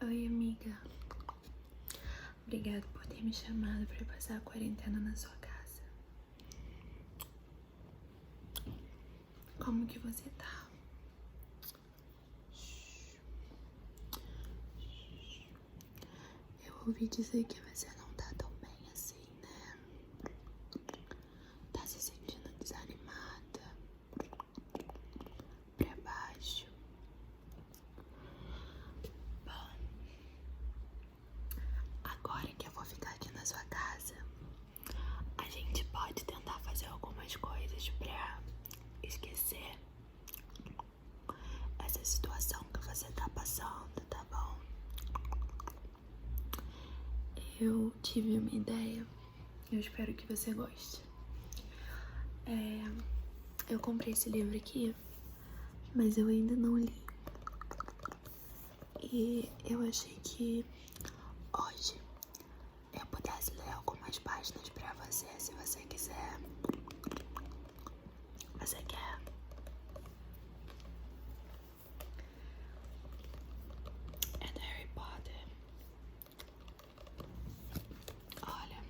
Oi, amiga. Obrigada por ter me chamado para passar a quarentena na sua casa. Como que você tá? Eu ouvi dizer que você não tá tão bem assim, né? Tá se sentindo desanimada, pra baixo. Bom, agora que eu vou ficar aqui na sua casa, a gente pode tentar fazer algumas coisas pra esquecer essa situação que você tá passando, tá bom? Eu tive uma ideia, eu espero que você goste. Eu comprei esse livro aqui, mas eu ainda não li. E eu achei que hoje eu pudesse ler algumas páginas pra você, se você quiser. Você quer? É do Harry Potter. Olha.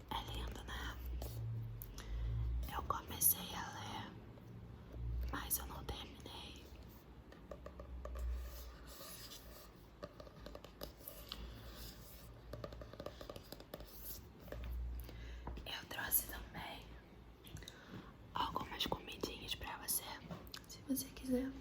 É lindo, né? Eu comecei a ler, mas eu não terminei. Eu trouxe também algumas comidinhas pra você, se você quiser.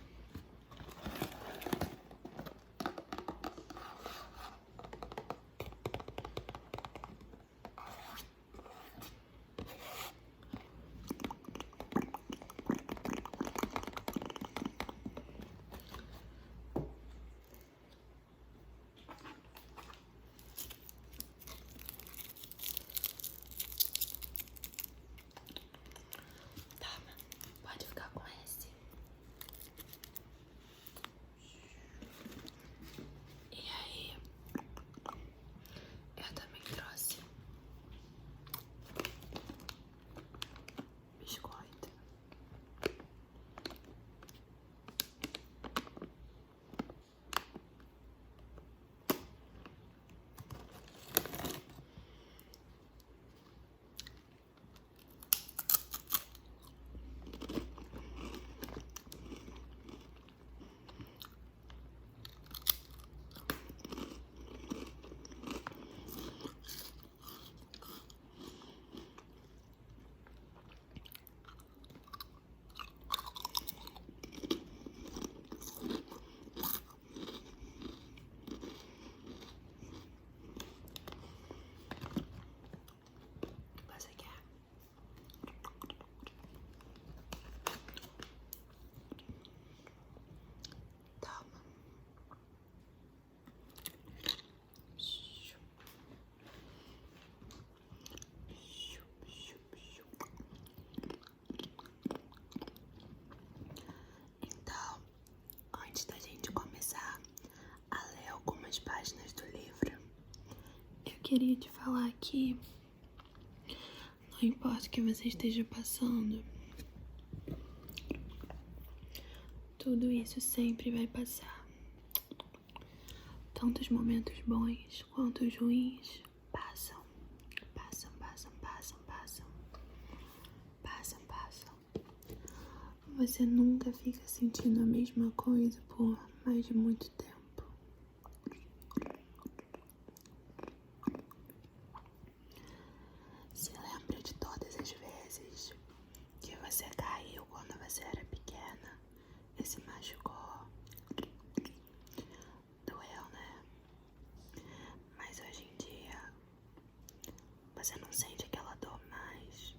Toma, pode ficar com esse. E aí, eu também trouxe biscoito. Você quer? Toma. Então, antes da gente começar a ler algumas páginas do livro, eu queria te falar que não importa o que você esteja passando, tudo isso sempre vai passar. Tanto os momentos bons quanto os ruins passam. Passam, passam, passam, passam. Passam, passam. Você nunca fica sentindo a mesma coisa por mais de muito tempo. Se lembra de todas as vezes que você caiu quando você era pequena e se machucou. Doeu, né? Mas hoje em dia você não sente aquela dor mais.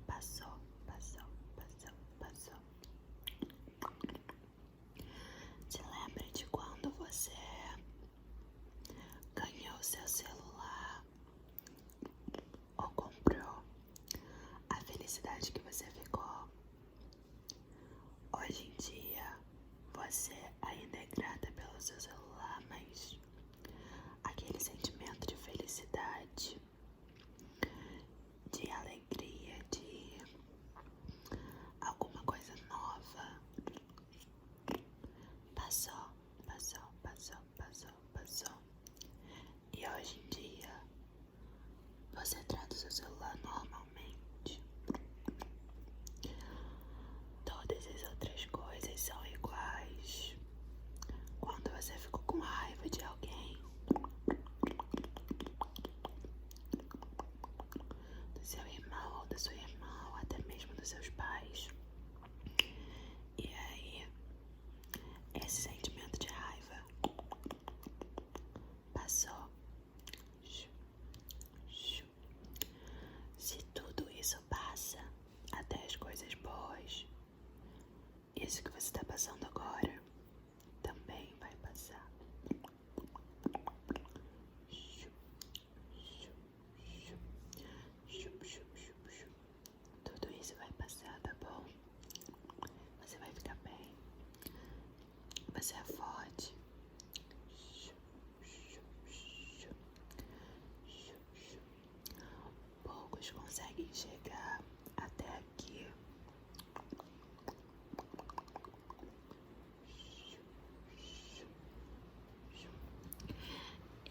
Passou, passou, passou, passou. Se lembra de quando você ganhou seu celular ou comprou, a felicidade que você ficou? Hoje em dia você ainda é grata pelo seu celular, mas aquele sentimento de felicidade, de alegria, você trata o seu celular normalmente. Todas as outras coisas são iguais. Quando você ficou com raiva de alguém, do seu irmão ou da sua irmã, ou até mesmo dos seus pais, e aí esse sentimento de raiva passou. Se tudo isso passa, até as coisas boas, isso que você está passando agora também vai passar. Tudo isso vai passar, tá bom? Você vai ficar bem. Você é forte. Poucos conseguem chegar até aqui.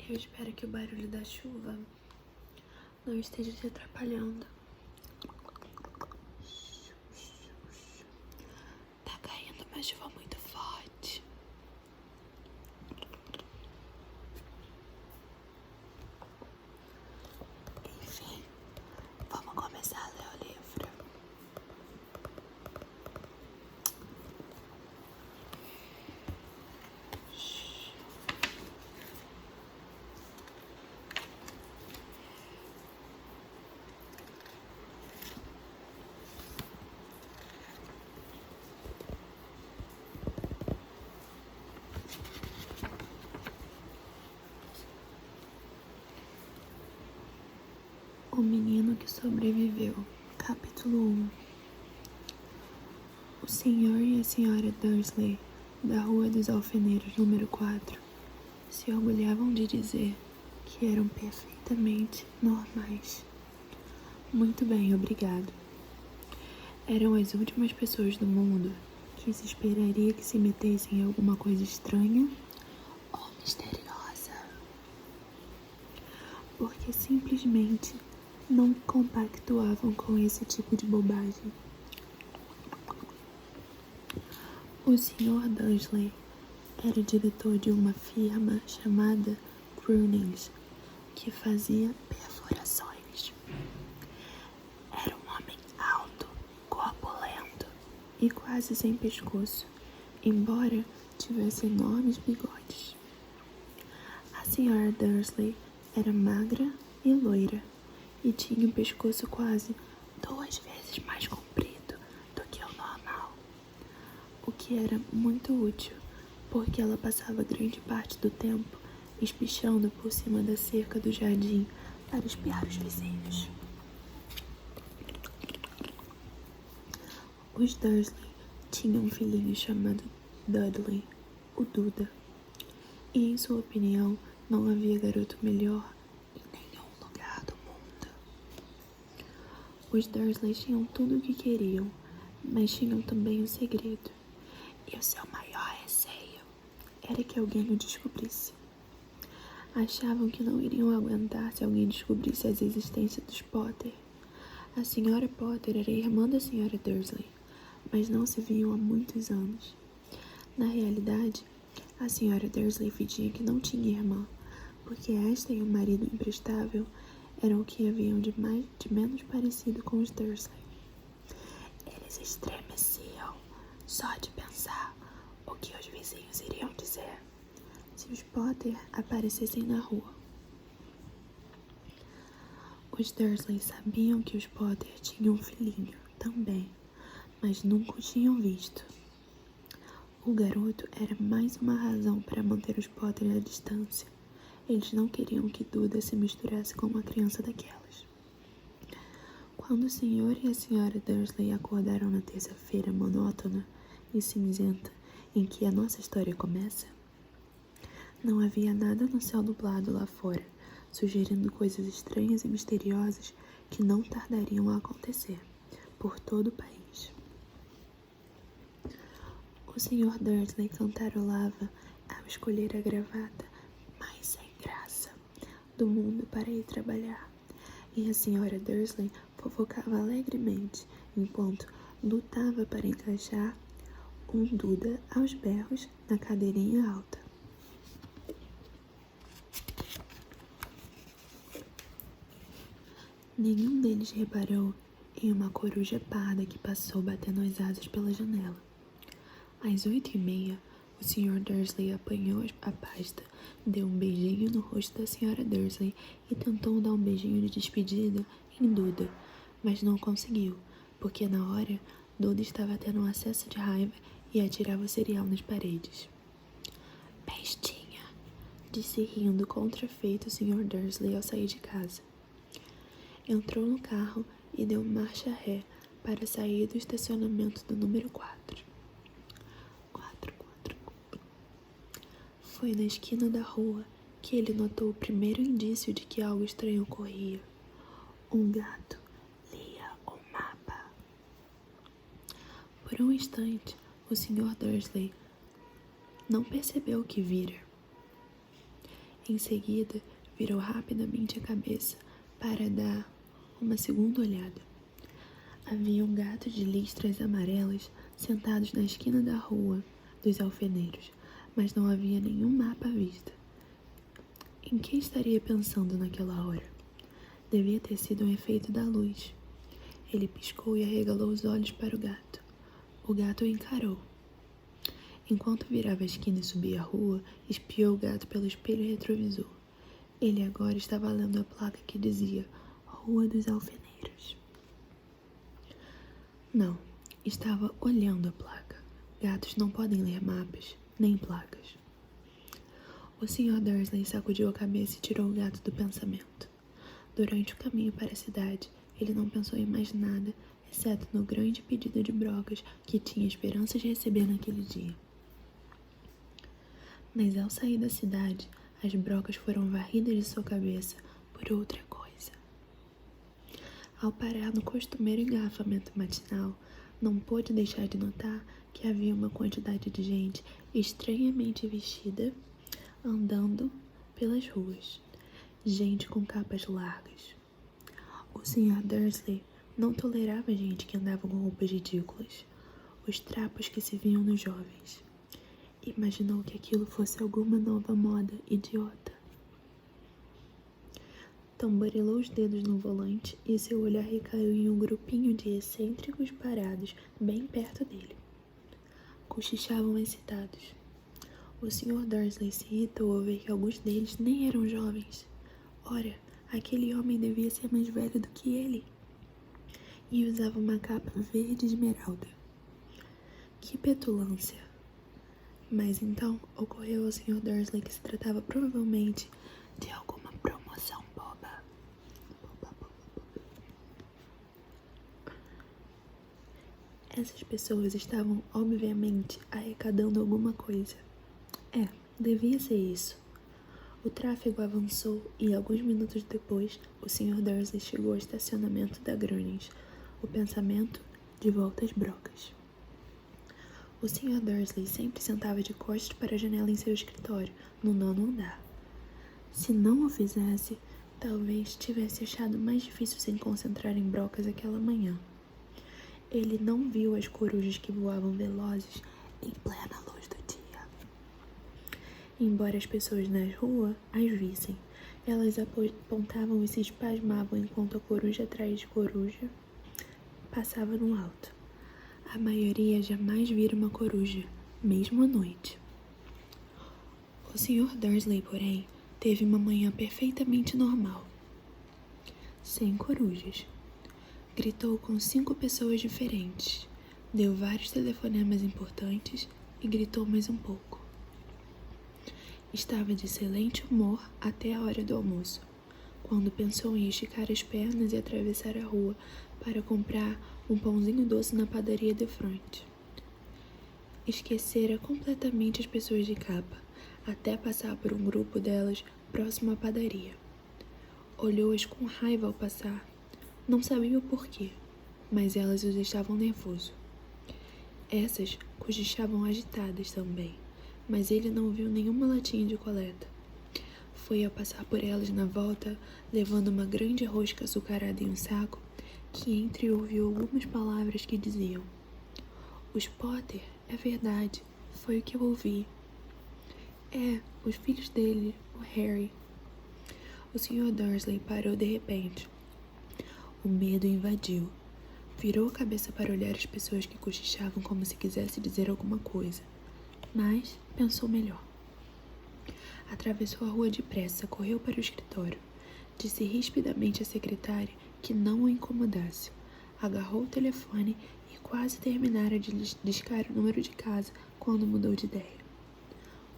Eu espero que o barulho da chuva não esteja te atrapalhando. Tá caindo uma chuva muito forte. Enfim, vamos começar a ler o livro. O menino que sobreviveu. Capítulo 1. O senhor e a senhora Dursley, da Rua dos Alfeneiros, número 4, se orgulhavam de dizer que eram perfeitamente normais. Muito bem, obrigado. Eram as últimas pessoas do mundo que se esperaria que se metessem em alguma coisa estranha ou misteriosa, porque simplesmente não compactuavam com esse tipo de bobagem. O Sr. Dursley era diretor de uma firma chamada Grunnings, que fazia perfurações. Era um homem alto, corpulento e quase sem pescoço, embora tivesse enormes bigodes. A Sra. Dursley era magra e loira, e tinha um pescoço quase 2 vezes mais comprido do que o normal, o que era muito útil, porque ela passava grande parte do tempo espichando por cima da cerca do jardim para espiar os vizinhos. Os Dursley tinham um filhinho chamado Dudley, o Duda, e em sua opinião não havia garoto melhor em nenhum lugar do mundo. Os Dursley tinham tudo o que queriam, mas tinham também um segredo, e o seu maior receio era que alguém o descobrisse. Achavam que não iriam aguentar se alguém descobrisse a existência dos Potter. A senhora Potter era irmã da senhora Dursley, mas não se viam há muitos anos. Na realidade, a senhora Dursley fingia que não tinha irmã, porque esta e o marido imprestável eram o que haviam de menos parecido com os Dursley. Eles estremeciam só de pensar o que os vizinhos iriam dizer se os Potter aparecessem na rua. Os Dursley sabiam que os Potter tinham um filhinho também, mas nunca o tinham visto. O garoto era mais uma razão para manter os Potter à distância. Eles não queriam que Duda se misturasse com uma criança daquelas. Quando o senhor e a senhora Dursley acordaram na terça-feira monótona e cinzenta em que a nossa história começa, não havia nada no céu nublado lá fora, sugerindo coisas estranhas e misteriosas que não tardariam a acontecer por todo o país. O Sr. Dursley cantarolava ao escolher a gravata mais sem graça do mundo para ir trabalhar, e a senhora Dursley fofocava alegremente enquanto lutava para encaixar um Duda aos berros na cadeirinha alta. Nenhum deles reparou em uma coruja parda que passou batendo as asas pela janela. Às 8h30, o Sr. Dursley apanhou a pasta, deu um beijinho no rosto da Sra. Dursley e tentou dar um beijinho de despedida em Duda, mas não conseguiu, porque na hora, Duda estava tendo um acesso de raiva e atirava o cereal nas paredes. Bestinha, disse rindo contra-feito o Sr. Dursley ao sair de casa. Entrou no carro e deu marcha ré para sair do estacionamento do número 4. Foi na esquina da rua que ele notou o primeiro indício de que algo estranho ocorria. Um gato lia o mapa. Por um instante, o Sr. Dursley não percebeu o que vira. Em seguida, virou rapidamente a cabeça para dar uma segunda olhada. Havia um gato de listras amarelas sentados na esquina da rua dos alfeneiros, mas não havia nenhum mapa à vista. Em que estaria pensando naquela hora? Devia ter sido um efeito da luz. Ele piscou e arregalou os olhos para o gato. O gato o encarou. Enquanto virava a esquina e subia a rua, espiou o gato pelo espelho retrovisor. Ele agora estava lendo a placa que dizia Rua dos Alfeneiros. Não, estava olhando a placa. Gatos não podem ler mapas, nem placas. O Sr. Dursley sacudiu a cabeça e tirou o gato do pensamento. Durante o caminho para a cidade, ele não pensou em mais nada, exceto no grande pedido de brocas que tinha esperança de receber naquele dia. Mas ao sair da cidade, as brocas foram varridas de sua cabeça por outra coisa. Ao parar no costumeiro engarrafamento matinal, não pôde deixar de notar que havia uma quantidade de gente estranhamente vestida andando pelas ruas. Gente com capas largas. O Sr. Dursley não tolerava gente que andava com roupas ridículas, os trapos que se viam nos jovens. Imaginou que aquilo fosse alguma nova moda idiota. Tamborilou os dedos no volante e seu olhar recaiu em um grupinho de excêntricos parados bem perto dele. Cochichavam excitados. O Sr. Dursley se irritou ao ver que alguns deles nem eram jovens. Ora, aquele homem devia ser mais velho do que ele. E usava uma capa verde esmeralda. Que petulância! Mas então ocorreu ao Sr. Dursley que se tratava provavelmente de alguma promoção boba. Essas pessoas estavam, obviamente, arrecadando alguma coisa. Devia ser isso. O tráfego avançou e, alguns minutos depois, o Sr. Dursley chegou ao estacionamento da Grunnings, o pensamento de volta às brocas. O Sr. Dursley sempre sentava de costas para a janela em seu escritório, no 9º andar. Se não o fizesse, talvez tivesse achado mais difícil se concentrar em brocas aquela manhã. Ele não viu as corujas que voavam velozes em plena luz do dia. Embora as pessoas na rua as vissem, elas apontavam e se espasmavam enquanto a coruja atrás de coruja passava no alto. A maioria jamais vira uma coruja, mesmo à noite. O Sr. Dursley, porém, teve uma manhã perfeitamente normal. Sem corujas. Gritou com 5 pessoas diferentes, deu vários telefonemas importantes e gritou mais um pouco. Estava de excelente humor até a hora do almoço, quando pensou em esticar as pernas e atravessar a rua para comprar um pãozinho doce na padaria de frente. Esquecera completamente as pessoas de capa, até passar por um grupo delas próximo à padaria. Olhou-as com raiva ao passar. Não sabia o porquê, mas elas os deixavam nervoso. Essas cochichavam agitadas também, mas ele não viu nenhuma latinha de coleta. Foi ao passar por elas na volta, levando uma grande rosca açucarada em um saco, que ouviu algumas palavras que diziam: "Os Potter, é verdade, foi o que eu ouvi. É, os filhos dele, o Harry." O Sr. Dursley parou de repente. O medo o invadiu. Virou a cabeça para olhar as pessoas que cochichavam como se quisesse dizer alguma coisa, mas pensou melhor. Atravessou a rua depressa, correu para o escritório. Disse rispidamente à secretária que não o incomodasse. Agarrou o telefone e quase terminara de discar o número de casa quando mudou de ideia.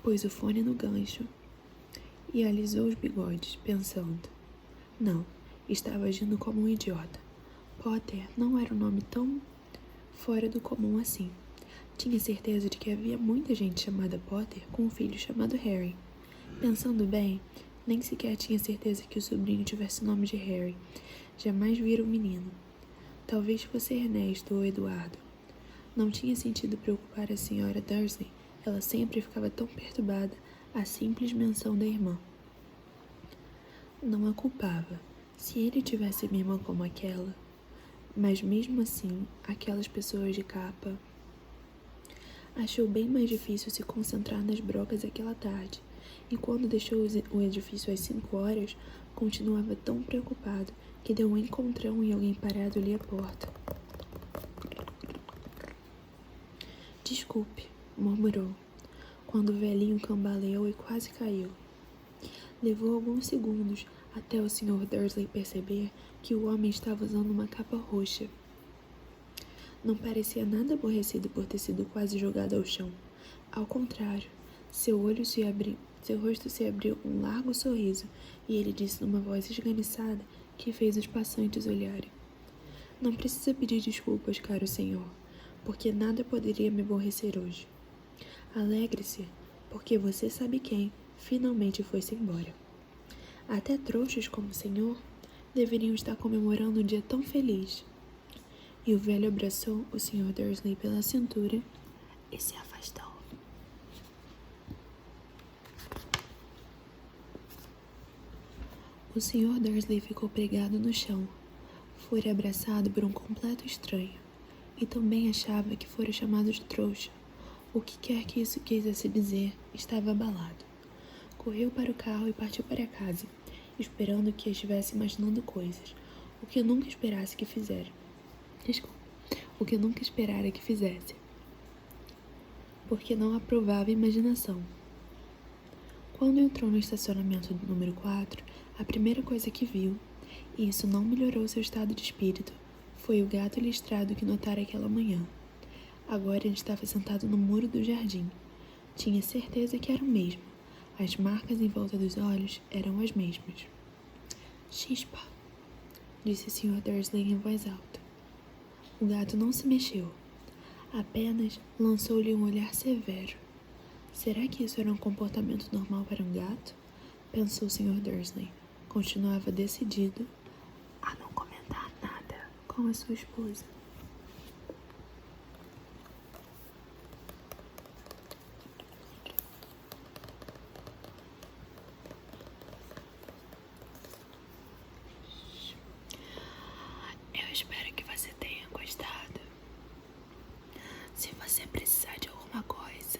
Pôs o fone no gancho e alisou os bigodes, pensando. Não, estava agindo como um idiota. Potter não era um nome tão fora do comum assim. Tinha certeza de que havia muita gente chamada Potter com um filho chamado Harry. Pensando bem, nem sequer tinha certeza que o sobrinho tivesse o nome de Harry. Jamais vira o menino. Talvez fosse Ernesto ou Eduardo. Não tinha sentido preocupar a senhora Dursley. Ela sempre ficava tão perturbada à simples menção da irmã. Não a culpava. Se ele tivesse uma irmã como aquela... Mas mesmo assim, aquelas pessoas de capa... Achou bem mais difícil se concentrar nas brocas aquela tarde. E quando deixou o edifício às 5 horas, continuava tão preocupado que deu um encontrão em alguém parado ali à porta. Desculpe, murmurou, quando o velhinho cambaleou e quase caiu. Levou alguns segundos até o Sr. Dursley perceber que o homem estava usando uma capa roxa. Não parecia nada aborrecido por ter sido quase jogado ao chão. Ao contrário, seu rosto se abriu um largo sorriso e ele disse numa voz esganiçada que fez os passantes olharem. Não precisa pedir desculpas, caro senhor, porque nada poderia me aborrecer hoje. Alegre-se, porque você sabe quem finalmente foi-se embora. Até trouxas como o senhor deveriam estar comemorando um dia tão feliz. E o velho abraçou o Sr. Dursley pela cintura e se afastou. O Sr. Dursley ficou pregado no chão. Fora abraçado por um completo estranho. E também achava que fora chamado de trouxa. O que quer que isso quisesse dizer, estava abalado. Correu para o carro e partiu para casa, esperando que estivesse imaginando coisas, o que nunca esperasse que fizesse. O que nunca esperara que fizesse, porque não aprovava a imaginação. Quando entrou no estacionamento do número 4, a primeira coisa que viu, e isso não melhorou seu estado de espírito, foi o gato listrado que notara aquela manhã. Agora ele estava sentado no muro do jardim. Tinha certeza que era o mesmo. As marcas em volta dos olhos eram as mesmas. Chispa, disse o Sr. Dursley em voz alta. O gato não se mexeu. Apenas lançou-lhe um olhar severo. Será que isso era um comportamento normal para um gato? Pensou o Sr. Dursley. Continuava decidido a não comentar nada com a sua esposa. Eu espero que você tenha gostado. Se você precisar de alguma coisa,